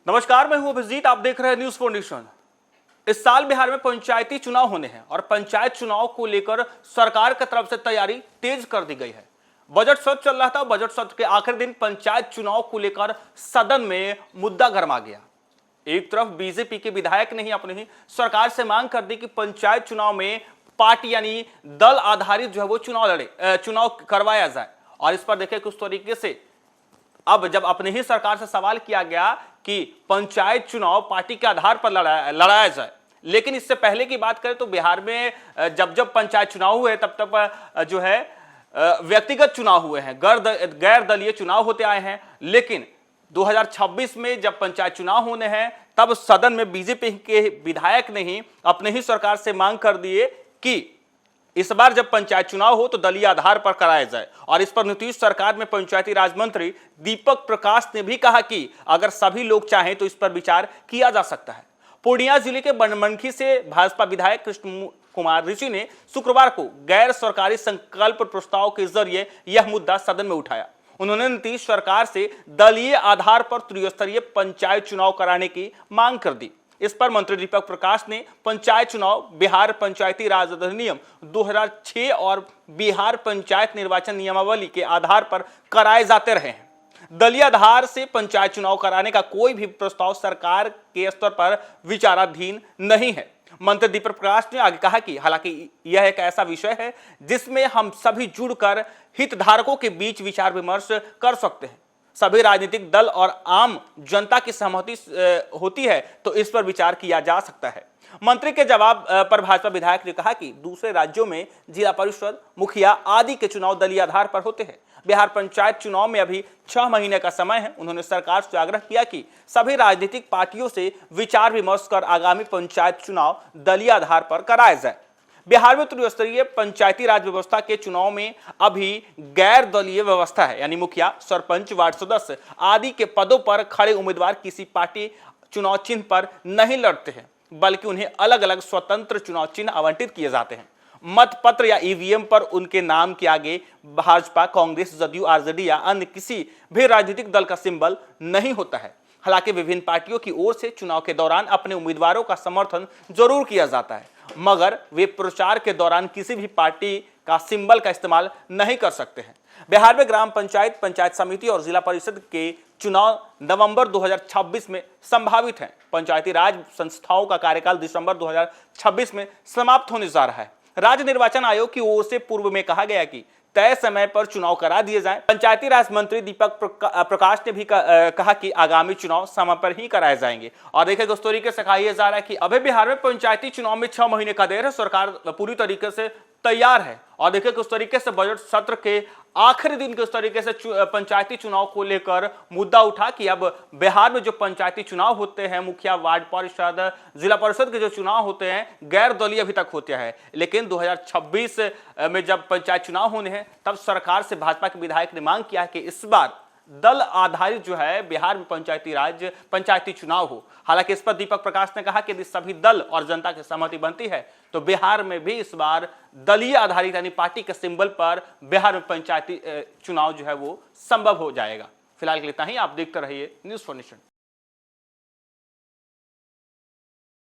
नमस्कार, मैं हूं अभिजीत। आप देख रहे हैं न्यूज फाउंडेशन। इस साल बिहार में पंचायती चुनाव होने हैं और पंचायत चुनाव को लेकर सरकार की तरफ से तैयारी तेज कर दी गई है। बजट सत्र चल रहा था। बजट सत्र के आखिरी दिन पंचायत चुनाव को लेकर सदन में मुद्दा गर्मा गया। एक तरफ बीजेपी के विधायक ने ही अपनी ही सरकार से मांग कर दी कि पंचायत चुनाव में पार्टी यानी दल आधारित जो है वो चुनाव करवाया जाए। और इस पर देखिए किस तरीके से अब जब अपने ही सरकार से सवाल किया गया कि पंचायत चुनाव पार्टी के आधार पर लड़ाया जाए, लेकिन इससे पहले की बात करें तो बिहार में जब जब पंचायत चुनाव हुए तब तब जो है व्यक्तिगत चुनाव हुए हैं, गैर दलीय चुनाव होते आए हैं। लेकिन 2026 में जब पंचायत चुनाव होने हैं तब सदन में बीजेपी के विधायक ने ही अपने ही सरकार से मांग कर दिए कि इस बार जब पंचायत चुनाव हो तो दलीय आधार पर कराया जाए। और इस पर नीतीश सरकार में पंचायती राज मंत्री दीपक प्रकाश ने भी कहा कि अगर सभी लोग चाहें तो इस पर विचार किया जा सकता है। पूर्णिया जिले के बनमनखी से भाजपा विधायक कृष्ण कुमार ऋषि ने शुक्रवार को गैर सरकारी संकल्प प्रस्ताव के जरिए यह मुद्दा सदन में उठाया। उन्होंने नीतीश सरकार से दलीय आधार पर त्रिस्तरीय पंचायत चुनाव कराने की मांग कर दी। इस पर मंत्री दीपक प्रकाश ने पंचायत चुनाव बिहार पंचायती राज अधिनियम 2006 और बिहार पंचायत निर्वाचन नियमावली के आधार पर कराए जाते रहे हैं। दलीय आधार से पंचायत चुनाव कराने का कोई भी प्रस्ताव सरकार के स्तर पर विचाराधीन नहीं है। मंत्री दीपक प्रकाश ने आगे कहा कि हालांकि यह एक ऐसा विषय है जिसमें हम सभी जुड़कर हितधारकों के बीच विचार विमर्श कर सकते हैं। सभी राजनीतिक दल और आम जनता की सहमति होती है तो इस पर विचार किया जा सकता है। मंत्री के जवाब पर भाजपा विधायक ने कहा कि दूसरे राज्यों में जिला परिषद, मुखिया आदि के चुनाव दलीय आधार पर होते हैं। बिहार पंचायत चुनाव में अभी 6 महीने का समय है। उन्होंने सरकार से आग्रह किया कि सभी राजनीतिक पार्टियों से विचार विमर्श कर आगामी पंचायत चुनाव दलीय आधार पर कराया जाए। बिहार में त्रिस्तरीय पंचायती राज व्यवस्था के चुनाव में अभी गैर दलीय व्यवस्था है, यानी मुखिया, सरपंच, वार्ड सदस्य आदि के पदों पर खड़े उम्मीदवार किसी पार्टी चुनाव चिन्ह पर नहीं लड़ते हैं, बल्कि उन्हें अलग अलग स्वतंत्र चुनाव चिन्ह आवंटित किए जाते हैं। मतपत्र या ईवीएम पर उनके नाम के आगे भाजपा, कांग्रेस, जदयू, आरजेडी या अन्य किसी भी राजनीतिक दल का सिंबल नहीं होता है। हालांकि विभिन्न पार्टियों की ओर से चुनाव के दौरान अपने उम्मीदवारों का समर्थन जरूर किया जाता है, मगर वे प्रचार के दौरान किसी भी पार्टी का सिंबल का इस्तेमाल नहीं कर सकते हैं। बिहार में ग्राम पंचायत, पंचायत समिति और जिला परिषद के चुनाव नवंबर 2026 में संभावित हैं। पंचायती राज संस्थाओं का कार्यकाल दिसंबर 2026 में समाप्त होने जा रहा है। राज्य निर्वाचन आयोग की ओर से पूर्व में कहा गया कि तय समय पर चुनाव करा दिए जाएं। पंचायती राज मंत्री दीपक प्रकाश ने भी कहा कि आगामी चुनाव समय पर ही कराए जाएंगे। और देखिए किस तरीके से कहा यह जा रहा है कि अभी बिहार में पंचायती चुनाव में 6 महीने का देर है। सरकार पूरी तरीके से तैयार है। और देखिए किस तरीके से बजट सत्र के आखिरी दिन किस तरीके से पंचायती चुनाव को लेकर मुद्दा उठा कि अब बिहार में जो पंचायती चुनाव होते हैं, मुखिया, वार्ड परिषद, जिला परिषद के जो चुनाव होते हैं गैर दलीय अभी तक होते हैं, लेकिन 2026 में जब पंचायत चुनाव होने हैं तब सरकार से भाजपा के विधायक ने मांग किया कि इस बार दल आधारित जो है बिहार में पंचायती चुनाव हो। हालांकि इस पर दीपक प्रकाश ने कहा कि यदि सभी दल और जनता की सहमति बनती है तो बिहार में भी इस बार दलीय आधारित यानी पार्टी के सिंबल पर बिहार में पंचायती चुनाव जो है वो संभव हो जाएगा। फिलहाल के लिए इतना ही। आप देखते रहिए न्यूज फाउंडेशन।